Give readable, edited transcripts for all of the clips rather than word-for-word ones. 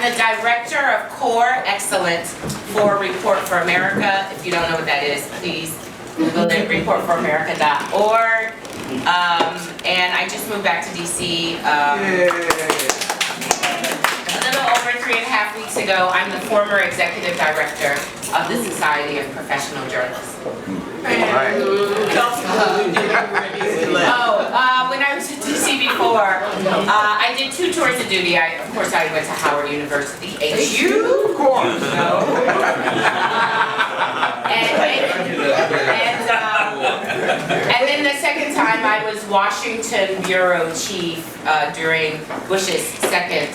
the director of Core Excellence for Report for America. If you don't know what that is, please Google it, reportforamerica.org. And I just moved back to DC a little over 3.5 weeks ago. I'm the former executive director of the Society of Professional Journalists. When I was at DC before, I did 2 tours of duty. Of course, I went to Howard University, HU. Of course. And then the second time I was Washington Bureau Chief during Bush's second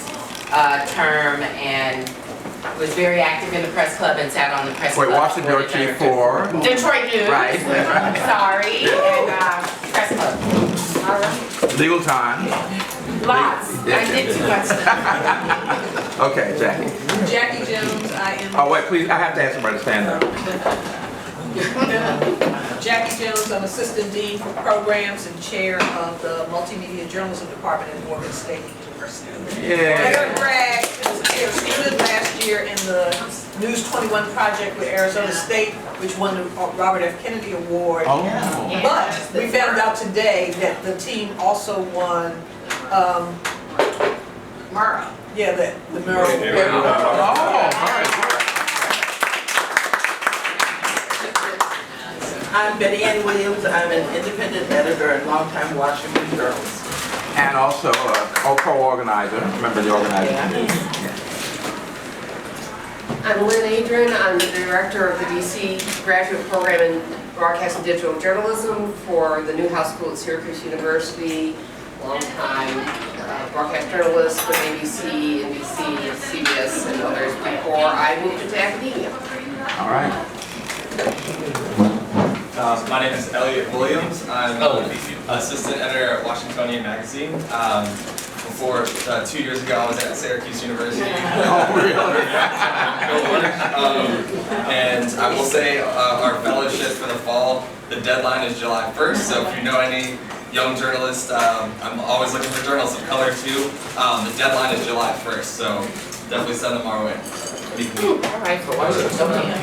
term, and was very active in the press club and sat on the press club. Wait, Washington Bureau Chief for? Detroit News. Right. Sorry, and press club. All right. Legal time. Lots. I did too much stuff. Okay, Jackie. Jackie Jones, I am. Oh wait, please, I have to ask somebody to stand up. Jackie Jones, I'm Assistant Dean for Programs and Chair of the Multimedia Journalism Department at Morgan State University. Eric Bragg was student last year in the News 21 project with Arizona State, which won the Robert F. Kennedy Award. Oh. But we found out today that the team also won Murrah. Yeah, the Murrah. Oh, all right. I'm Betty Ann Williams. I'm an independent editor and longtime Washington journalist. And also a co-organizer, member of the organizing committee. I'm Lynn Adrian. I'm the director of the DC Graduate Program in Broadcast and Digital Journalism for the Newhouse School at Syracuse University. Longtime broadcast journalist with ABC, NBC, CBS, and others before I moved into academia. All right. My name is Elliot Williams. I'm assistant editor at Washingtonian Magazine. Before 2 years ago, I was at Syracuse University. And I will say our fellowship for the fall, the deadline is July 1st. So if you know any young journalists, I'm always looking for journalists of color too. The deadline is July 1st, so definitely send them our way. All right, for Washingtonian.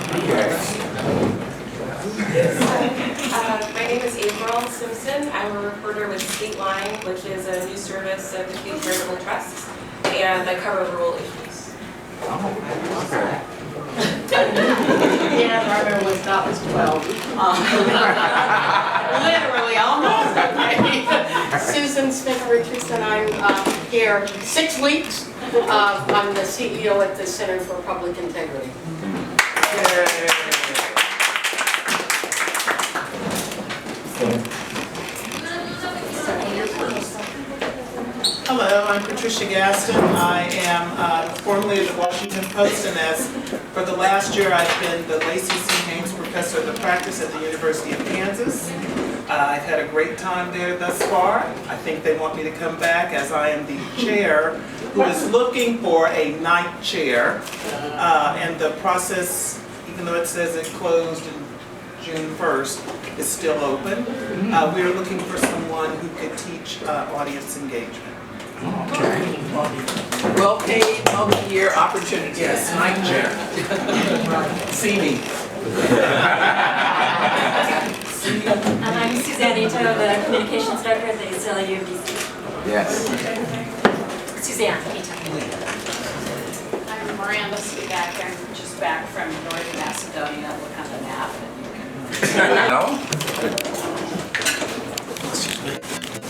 My name is April Simpson. I'm a reporter with State Line, which is a news service of the Keith Charitable Trust, and I cover rural issues. Okay. Yeah, Barbara was 12. Literally, almost. Susan Smith-Richards, and I'm here 6 weeks. I'm the CEO at the Center for Public Integrity. Hello, I'm Patricia Gaston. I am formerly at the Washington Post, and for the last year I've been the Lacey C. Haynes Professor of the Practice at the University of Kansas. I've had a great time there thus far. I think they want me to come back as I am the chair who is looking for a ninth chair. And the process, even though it says it closed in June 1st, is still open. We are looking for someone who could teach audience engagement. Okay. Well-paid, multi-year opportunity. Yes, ninth chair. See me. I'm Suzanne Ito, the Communications Director at the ACLU of DC. Yes. Suzanne Ito. I'm Miranda Spivak. I'm just back from Northern Macedonia. Look on the map. No?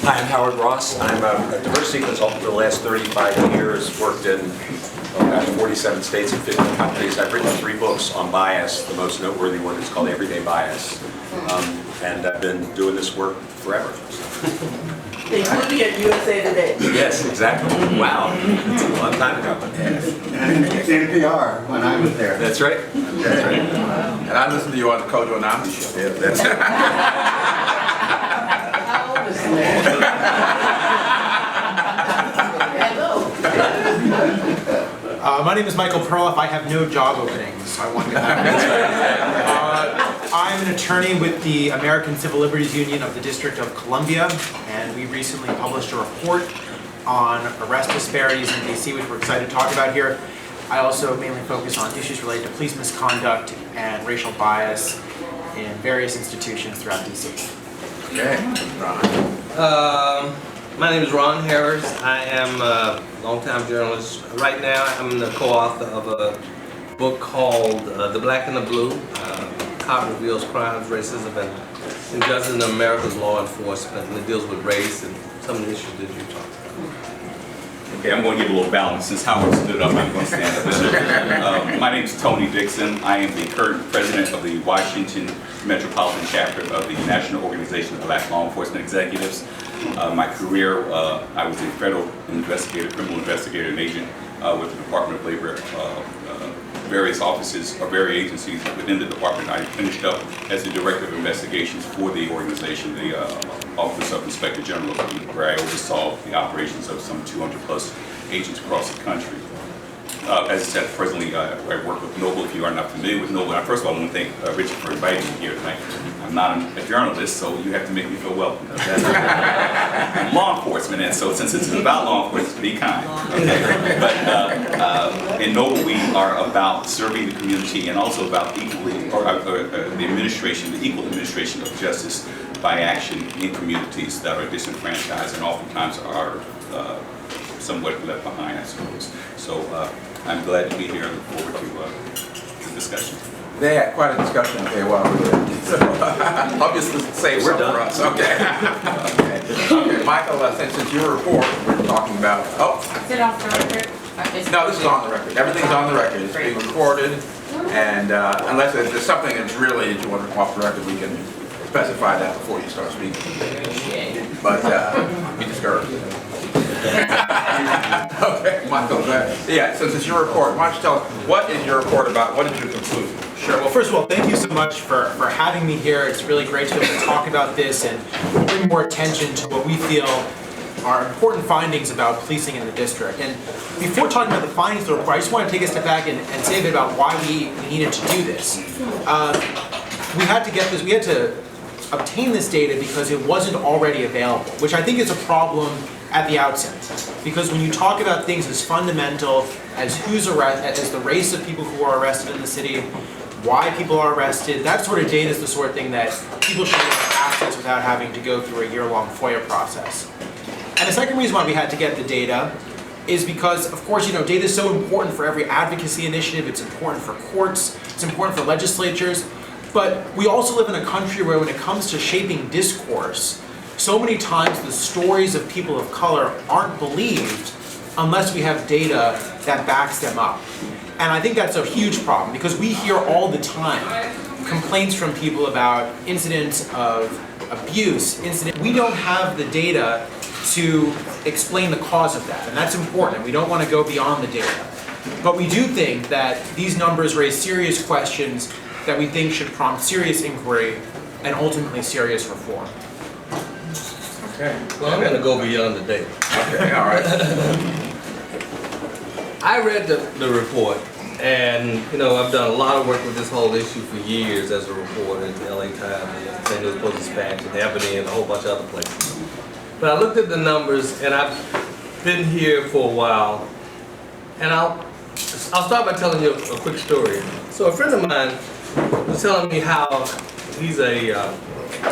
Hi, I'm Howard Ross. I'm a diversity consultant for the last 35 years, worked in 47 states and 50 countries. I've written 3 books on bias. The most noteworthy one is called Everyday Bias. And I've been doing this work forever. Including at USA Today. Yes, exactly. Wow. It's a long time ago. And NPR when I was there. That's right. That's right. And I listened to you on the Kojo Anami show. Yeah, that's it. How old is he? My name is Michael Perloff. I have no job openings. I want to get I'm an attorney with the American Civil Liberties Union of the District of Columbia, and we recently published a report on arrest disparities in DC, which we're excited to talk about here. I also mainly focus on issues related to police misconduct and racial bias in various institutions throughout DC. Okay, Ron. My name is Ron Harris. I am a longtime journalist. Right now, I'm the co-author of a book called The Black and the Blue. Cop reveals crimes, racism, and injustice in America's law enforcement, and it deals with race and some of the issues that you talked about. Okay, I'm going to give a little balance. Since Howard stood up, I'm going to stand up. My name is Tony Dixon. I am the current president of the Washington Metropolitan Chapter of the National Organization of Black Law Enforcement Executives. My career, I was a federal investigator, criminal investigator and agent with the Department of Labor, various offices or various agencies within the department. I finished up as the director of investigations for the organization, the Office of Inspector General, where I oversaw the operations of some 200 plus agents across the country. As I said, presently I work with Noble. If you are not familiar with Noble, first of all, I want to thank Richard for inviting me here tonight. I'm not a journalist, so you have to make me feel welcome. I'm law enforcement, and so since it's about law enforcement, be kind. Okay? But in Noble, we are about serving the community and also about equally, or the administration, the equal administration of justice by action in communities that are disenfranchised and oftentimes are somewhat left behind, I suppose. So I'm glad to be here. I look forward to the discussion. They had quite a discussion okay while we were there. So obviously save some for us. Okay. Okay, Michael, since it's your report, we're talking about. Oh. Is it off the record? No, this is on the record. Everything's on the record. It's being recorded, and unless there's something that's really that you want to off the record, we can specify that before you start speaking. But be discouraged. Okay, Michael, go ahead. Yeah, since it's your report, why don't you tell us, what is your report about? What did you conclude? Sure. Well, first of all, thank you so much for having me here. It's really great to be able to talk about this and bring more attention to what we feel are important findings about policing in the district. And before talking about the findings of the report, I just want to take a step back and say a bit about why we needed to do this. We had to get this, we had to obtain this data because it wasn't already available, which I think is a problem at the outset. Because when you talk about things as fundamental as as the race of people who are arrested in the city, why people are arrested, that sort of data is the sort of thing that people should have access without having to go through a year-long FOIA process. And the second reason why we had to get the data is because, of course, data is so important for every advocacy initiative, it's important for courts, it's important for legislatures, but we also live in a country where when it comes to shaping discourse, so many times the stories of people of color aren't believed unless we have data that backs them up. And I think that's a huge problem because we hear all the time complaints from people about incidents of abuse, we don't have the data to explain the cause of that, and that's important, and we don't want to go beyond the data. But we do think that these numbers raise serious questions that we think should prompt serious inquiry and ultimately serious reform. Okay. Well, I'm going to go beyond the data. Okay, all right. I read the report, and I've done a lot of work with this whole issue for years as a reporter in the LA Times and St. Louis Post-Dispatch and Ebony and a whole bunch of other places. But I looked at the numbers, and I've been here for a while, and I'll start by telling you a quick story. So a friend of mine was telling me how he's a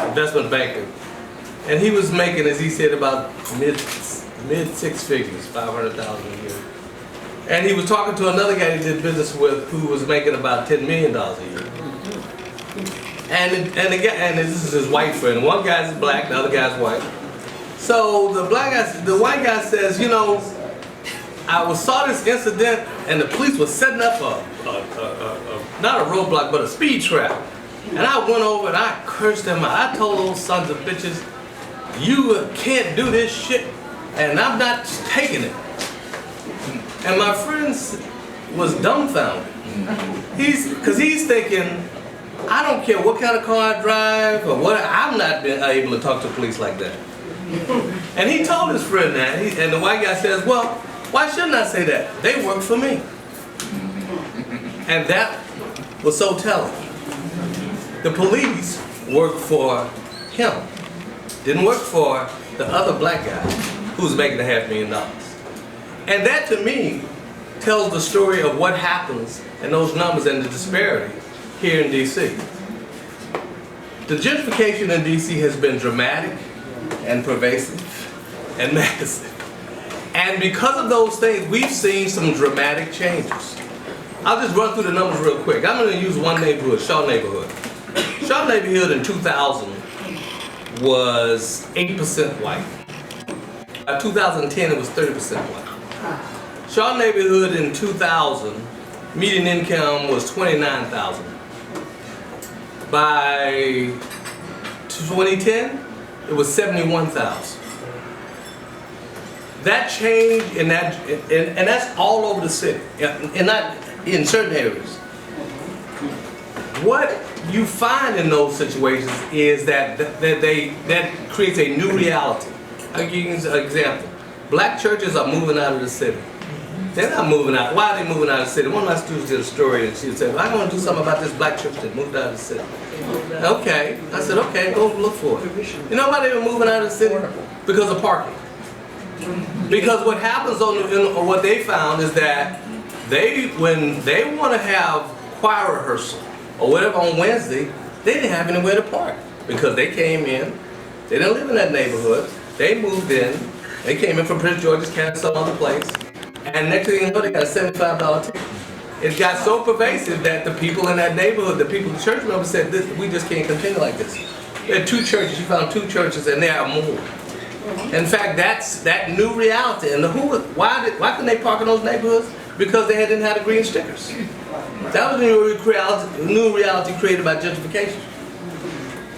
investment banker, and he was making, as he said, about mid six figures, 500,000 a year. And he was talking to another guy he did business with who was making about $10 million a year. And this is his white friend. One guy's black, the other guy's white. So the white guy says, I saw this incident, and the police was setting up not a roadblock, but a speed trap. And I went over and I cursed them out. I told those sons of bitches, you can't do this shit, and I'm not taking it. And my friend was dumbfounded. Because he's thinking, I don't care what kind of car I drive or what, I'm not been able to talk to police like that. And he told his friend that, and the white guy says, well, why shouldn't I say that? They work for me. And that was so telling. The police worked for him. Didn't work for the other black guy who was making $500,000. And that to me tells the story of what happens and those numbers and the disparity here in DC. The gentrification in DC has been dramatic and pervasive and massive. And because of those things, we've seen some dramatic changes. I'll just run through the numbers real quick. I'm going to use one neighborhood, Shaw neighborhood. Shaw neighborhood in 2000 was 80% white. By 2010, it was 30% white. Shaw neighborhood in 2000, median income was $29,000. By 2010, it was $71,000. That change and that's all over the city, and not in certain areas. What you find in those situations is that creates a new reality. I'll give you an example. Black churches are moving out of the city. They're not moving out. Why are they moving out of the city? One of my students did a story and she said, well, I want to do something about this black church that moved out of the city. Okay. I said, okay, go look for it. You know why they were moving out of the city? Because of parking. Because what happens on what they found is that when they want to have choir rehearsal or whatever on Wednesday, they didn't have anywhere to park because they came in, they didn't live in that neighborhood, they moved in, they came in from Prince George's County, some other place, and next thing you know, they got a $75 ticket. It got so pervasive that the people in that neighborhood, the church members said, we just can't continue like this. There are 2 churches, you found 2 churches, and there are more. In fact, that's that new reality. And why couldn't they park in those neighborhoods? Because they didn't have the green stickers. That was the new reality created by gentrification.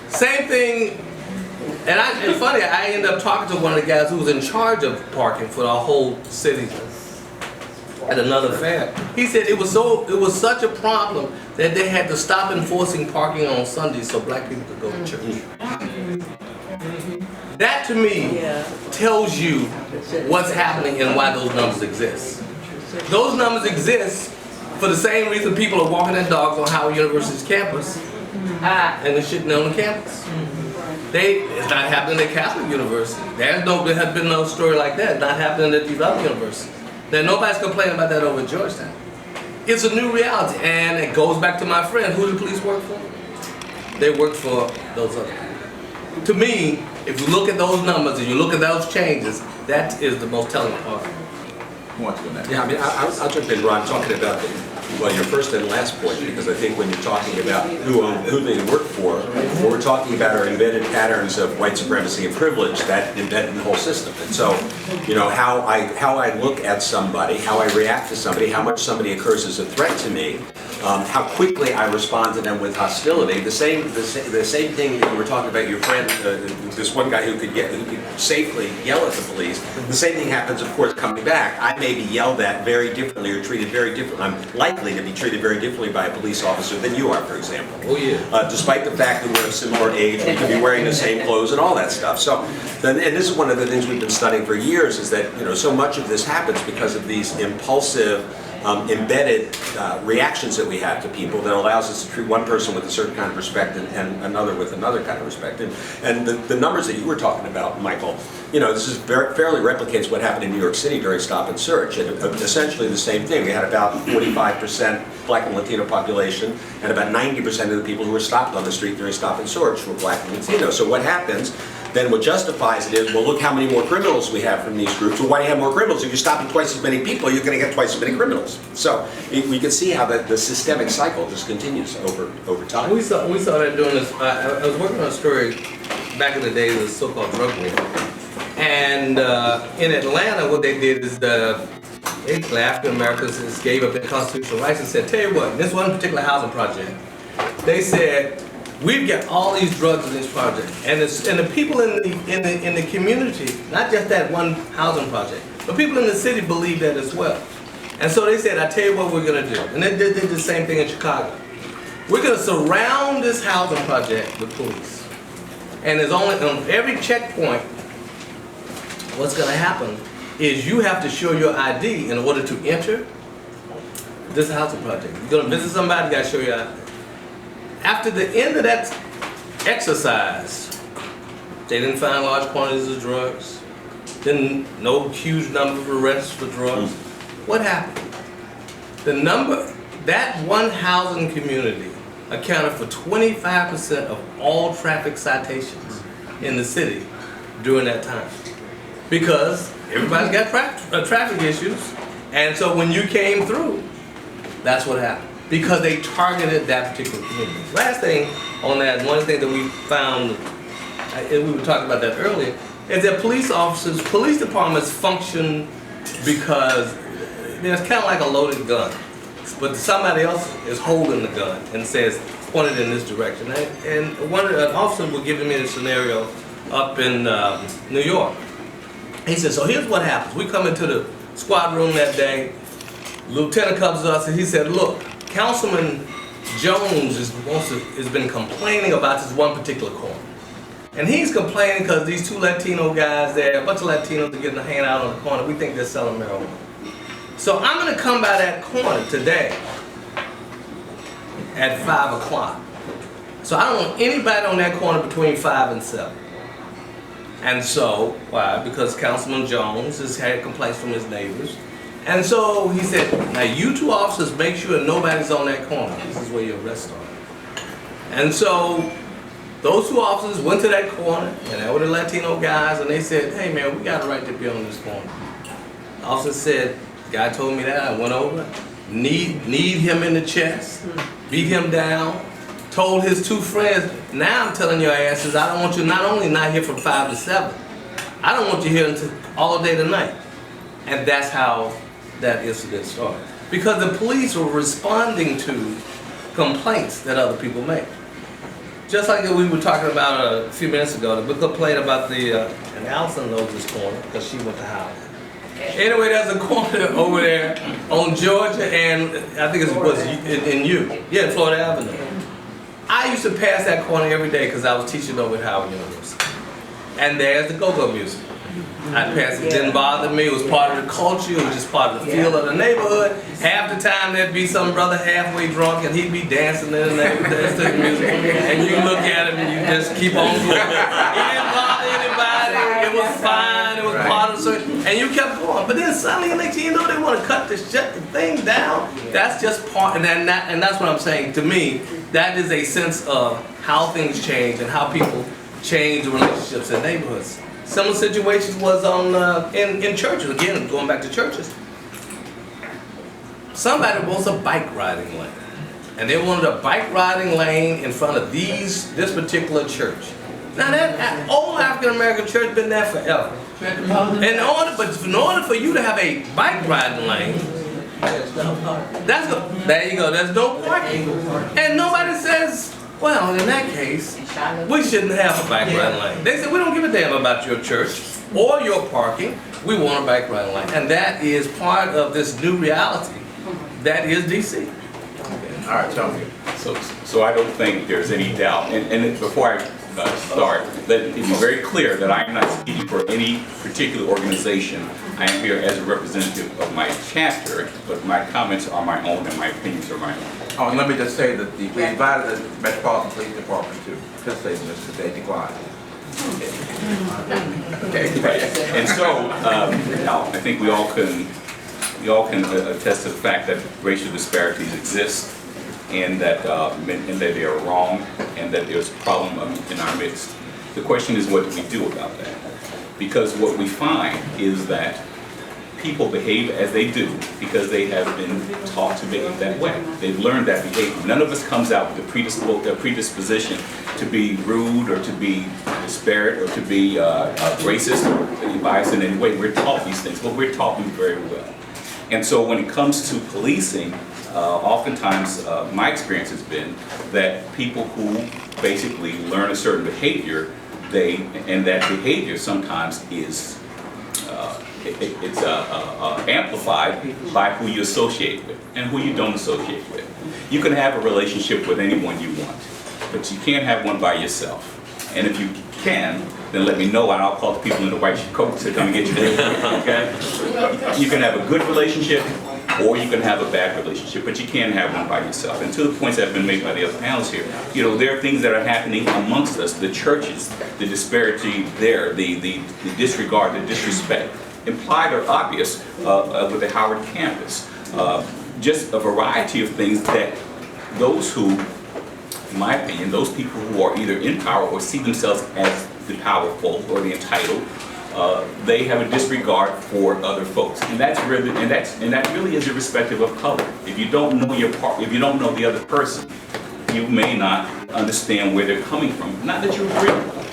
Same thing, and it's funny, I ended up talking to one of the guys who was in charge of parking for the whole city at another fair. He said it was such a problem that they had to stop enforcing parking on Sundays so black people could go to church. That to me tells you what's happening and why those numbers exist. Those numbers exist for the same reason people are walking their dogs on Howard University's campus and they're shitting on the campus. It's not happening at Catholic University. There has been no story like that. It's not happening at these other universities. Nobody's complaining about that over at Georgetown. It's a new reality, and it goes back to my friend. Who do the police work for? They work for those other people. To me, if you look at those numbers and you look at those changes, that is the most telling part. Who wants to go next? Yeah, I mean, I'll jump in, Ron, talking about your first and last point, because I think when you're talking about who they work for, what we're talking about are embedded patterns of white supremacy and privilege that embed in the whole system. And so, how I look at somebody, how I react to somebody, how much somebody occurs as a threat to me, how quickly I respond to them with hostility. The same thing that you were talking about your friend, this one guy who could safely yell at the police. The same thing happens, of course, coming back. I may be yelled at very differently or treated very differently. I'm likely to be treated very differently by a police officer than you are, for example. Oh yeah. Despite the fact that we're of similar age, we could be wearing the same clothes and all that stuff. So, and this is one of the things we've been studying for years, is that so much of this happens because of these impulsive, embedded reactions that we have to people that allows us to treat one person with a certain kind of respect and another with another kind of respect. And the numbers that you were talking about, Michael, this is fairly replicates what happened in New York City during Stop and Search. And essentially the same thing. We had about 45% Black and Latino population, and about 90% of the people who were stopped on the street during Stop and Search were Black and Latino. So what happens? Then what justifies it is, well, look how many more criminals we have from these groups. Well, why do you have more criminals? If you're stopping twice as many people, you're going to get twice as many criminals. So we can see how the systemic cycle just continues over time. We saw that doing this. I was working on a story back in the days of the so-called drug war. And in Atlanta, what they did is basically African Americans gave up their constitutional rights and said, tell you what, this one particular housing project, they said, we've got all these drugs in this project, and the people in the community, not just that one housing project, but people in the city believe that as well. And so they said, I tell you what we're going to do, and they did the same thing in Chicago. We're going to surround this housing project with police, and there's only on every checkpoint. What's going to happen is you have to show your ID in order to enter this housing project. You're going to visit somebody, you got to show your ID. After the end of that exercise, they didn't find large quantities of drugs, no huge number of arrests for drugs. What happened? That one housing community accounted for 25% of all traffic citations in the city during that time. Because everybody's got traffic issues, and so when you came through, that's what happened. Because they targeted that particular community. Last thing on that, one thing that we found, and we were talking about that earlier, is that police departments function because there's kind of like a loaded gun, but somebody else is holding the gun and says, pointed in this direction. And an officer was giving me a scenario up in New York. He said, so here's what happens. We come into the squad room that day, Lieutenant comes to us and he said, look, Councilman Jones has been complaining about this one particular corner. And he's complaining because these two Latino guys there, a bunch of Latinos are getting a hand out on the corner. We think they're selling marijuana. So I'm going to come by that corner today at 5 o'clock. So I don't want anybody on that corner between 5 and 7. And so, why? Because Councilman Jones has had complaints from his neighbors. And so he said, now you two officers make sure nobody's on that corner. This is where your arrest started. And so those two officers went to that corner, and they were the Latino guys, and they said, hey man, we got a right to be on this corner. The officer said, the guy told me that, I went over, kneed him in the chest, beat him down, told his two friends, now I'm telling your asses, I don't want you not only not here from 5 to 7, I don't want you here until all day tonight. And that's how that incident started. Because the police were responding to complaints that other people made. Just like we were talking about a few minutes ago, the complaint about and Allison knows this corner because she went to Howard. Anyway, there's a corner over there on Georgia and I think it was in Florida Avenue. I used to pass that corner every day because I was teaching over at Howard University. And there's the go-go music. I passed it, didn't bother me, it was part of the culture, it was just part of the feel of the neighborhood. Half the time there'd be some brother halfway drunk and he'd be dancing in the neighborhood to the music. And you look at him and you just keep on going. It didn't bother anybody, it was fine, it was part of the circle, and you kept going. But then suddenly, next thing you know, they want to cut the thing down. That's just part, and that's what I'm saying. To me, that is a sense of how things change and how people change the relationships in neighborhoods. Similar situation was in churches, again, going back to churches. Somebody wants a bike riding lane. And they wanted a bike riding lane in front of this particular church. Now that old African American church been there forever. In order for you to have a bike riding lane, there you go, there's no parking. And nobody says, well, in that case, we shouldn't have a bike riding lane. They said, we don't give a damn about your church or your parking. We want a bike riding lane. And that is part of this new reality that is DC. All right, tell me. So I don't think there's any doubt. And before I start, let it be very clear that I'm not speaking for any particular organization. I am here as a representative of my chapter, but my comments are my own and my opinions are my own. Oh, and let me just say that we invited the Metropolitan Police Department to participate in this, but they declined. Okay, right. And so now I think we all can attest to the fact that racial disparities exist, and that they are wrong, and that there's a problem in our midst. The question is, what do we do about that? Because what we find is that people behave as they do because they have been taught to behave that way. They've learned that behavior. None of us comes out with a predisposition to be rude or to be disparate or to be racist or be biased in any way. We're taught these things, but we're taught them very well. And so when it comes to policing, oftentimes my experience has been that people who basically learn a certain behavior, and that behavior sometimes is amplified by who you associate with and who you don't associate with. You can have a relationship with anyone you want, but you can't have one by yourself. And if you can, then let me know and I'll call the people in the white coats to come get you there, okay? You can have a good relationship or you can have a bad relationship, but you can't have one by yourself. And to the points that have been made by the other panelists here, you know, there are things that are happening amongst us, the churches, the disparity there, the disregard, the disrespect, implied or obvious with the Howard campus. just a variety of things that those who, in my opinion, those people who are either in power or see themselves as the powerful or the entitled, they have a disregard for other folks, and that really is irrespective of color. If you don't know your part, if you don't know the other person, you may not understand where they're coming from. Not that you agree with them.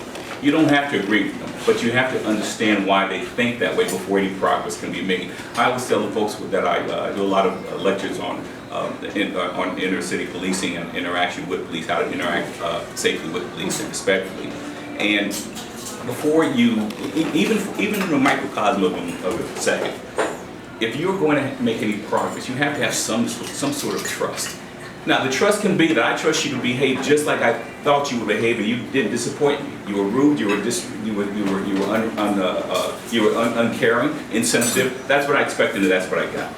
You don't have to agree with them, but you have to understand why they think that way before any progress can be made. I always tell the folks that I do a lot of lectures on inner city policing and interaction with police, how to interact safely with police and respectfully. And before you, even in a microcosm of a second, if you're going to make any progress, you have to have some sort of trust. Now, the trust can be that I trust you to behave just like I thought you would behave, and you didn't disappoint me. You were rude. You were uncaring, insensitive. That's what I expected, and that's what I got.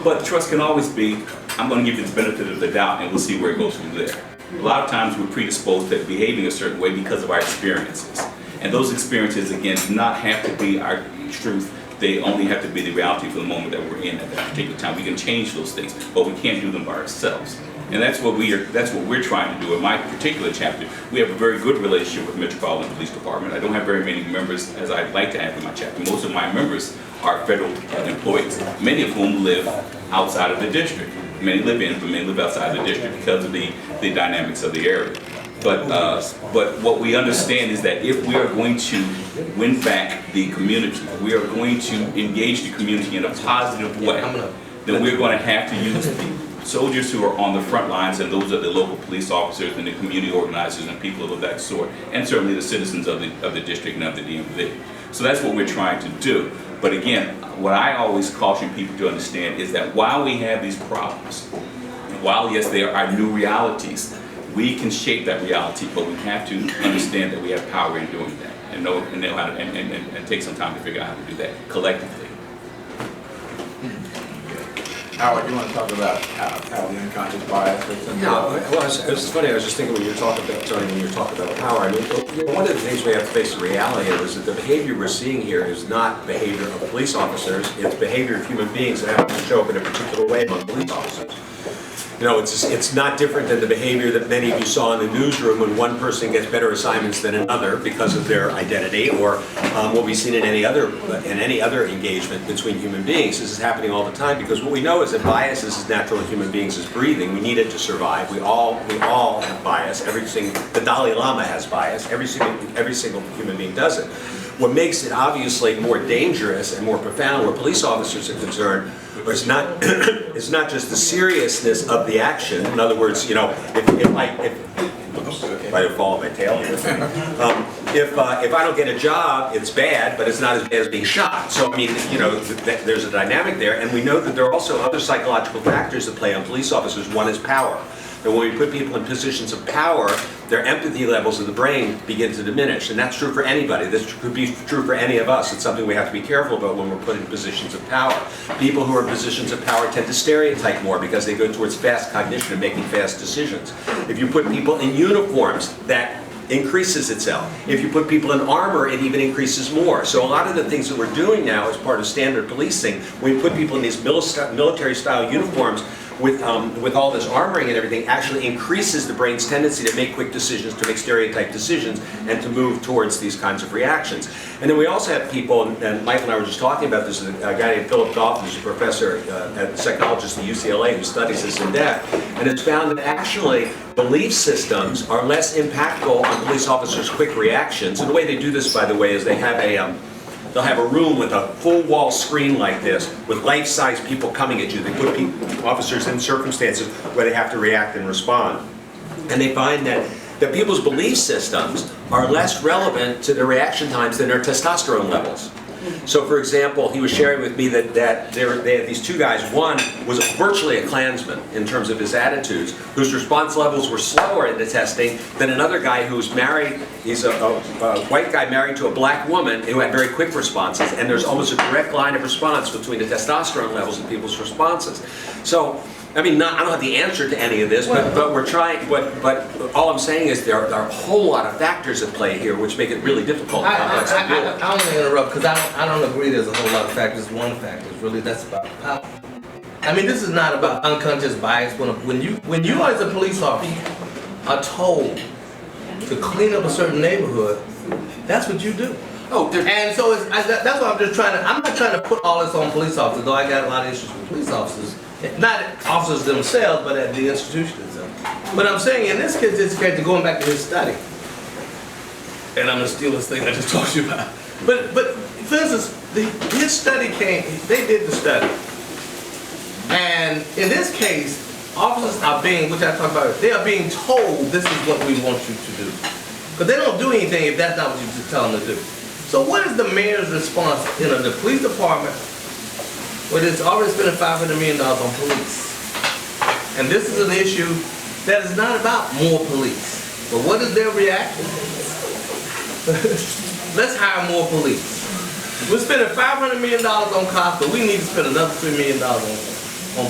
But trust can always be, I'm going to give you the benefit of the doubt, and we'll see where it goes from there. A lot of times we're predisposed to behaving a certain way because of our experiences, and those experiences, again, do not have to be our truth. They only have to be the reality for the moment that we're in at that particular time. We can change those things, but we can't do them by ourselves. And that's what we're trying to do. In my particular chapter, we have a very good relationship with Metropolitan Police Department. I don't have very many members as I'd like to have in my chapter. Most of my members are federal employees, many of whom live outside of the district. Many live in, but many live outside of the district because of the dynamics of the area. But what we understand is that if we are going to win back the community, we are going to engage the community in a positive way, then we're going to have to use the soldiers who are on the front lines, and those are the local police officers and the community organizers and people of that sort, and certainly the citizens of the district and of the DMV. So that's what we're trying to do. But again, what I always caution people to understand is that while we have these problems, while yes, there are new realities, we can shape that reality, but we have to understand that we have power in doing that, and know how to, and take some time to figure out how to do that collectively. Howard, you want to talk about how the unconscious bias fits in? No, well, it's funny. I was just thinking when you were talking about, Tony, when you were talking about power. I mean, one of the things we have to face the reality of is that the behavior we're seeing here is not behavior of police officers. It's behavior of human beings that happen to show up in a particular way among police officers. You know, it's not different than the behavior that many of you saw in the newsroom when one person gets better assignments than another because of their identity, or what we've seen in any other engagement between human beings. This is happening all the time because what we know is that bias is as natural in human beings as breathing. We need it to survive. We all have bias. The Dalai Lama has bias. Every single human being does it. What makes it obviously more dangerous and more profound where police officers are concerned is not just the seriousness of the action. In other words, you know, if I don't fall on my tail here. If I don't get a job, it's bad, but it's not as bad as being shot. So I mean, you know, there's a dynamic there, and we know that there are also other psychological factors that play on police officers. One is power. And when we put people in positions of power, their empathy levels of the brain begin to diminish. And that's true for anybody. This could be true for any of us. It's something we have to be careful about when we're put in positions of power. People who are in positions of power tend to stereotype more because they go towards fast cognition and making fast decisions. If you put people in uniforms, that increases itself. If you put people in armor, it even increases more. So a lot of the things that we're doing now as part of standard policing, when we put people in these military-style uniforms, with all this armoring and everything, actually increases the brain's tendency to make quick decisions, to make stereotype decisions, and to move towards these kinds of reactions. And then we also have people, and Michael and I were just talking about this, a guy named Philip Goff, who's a professor, a psychologist at UCLA, who studies this in depth, and it's found that actually belief systems are less impactful on police officers' quick reactions. And the way they do this, by the way, is they have they'll have a room with a full wall screen like this with life-size people coming at you. They put officers in circumstances where they have to react and respond. And they find that people's belief systems are less relevant to their reaction times than their testosterone levels. So for example, he was sharing with me that they had these two guys. One was virtually a Klansman in terms of his attitudes, whose response levels were slower in the testing than another guy who's married. He's a white guy married to a black woman who had very quick responses, and there's almost a direct line of response between the testosterone levels and people's responses. So, I mean, I don't have the answer to any of this, but we're trying. But all I'm saying is there are a whole lot of factors at play here, which make it really difficult. I want to interrupt because I don't agree. There's a whole lot of factors. One factor is really that's about power. I mean, this is not about unconscious bias. When you as a police officer are told to clean up a certain neighborhood, that's what you do. And so that's why I'm just I'm not trying to put all this on police officers, though I got a lot of issues with police officers. Not officers themselves, but at the institution itself. But I'm saying in this case, going back to his study, and I'm gonna steal this thing I just talked to you about. But for instance, his study they did the study. And in this case, officers are being, which I talked about, they are being told this is what we want you to do. Because they don't do anything if that's not what you tell them to do. So what is the mayor's response in the police department where it's already spending $500 million on police? And this is an issue that is not about more police. But what is their reaction? Let's hire more police. We're spending $500 million on cops, but we need to spend another $3 million on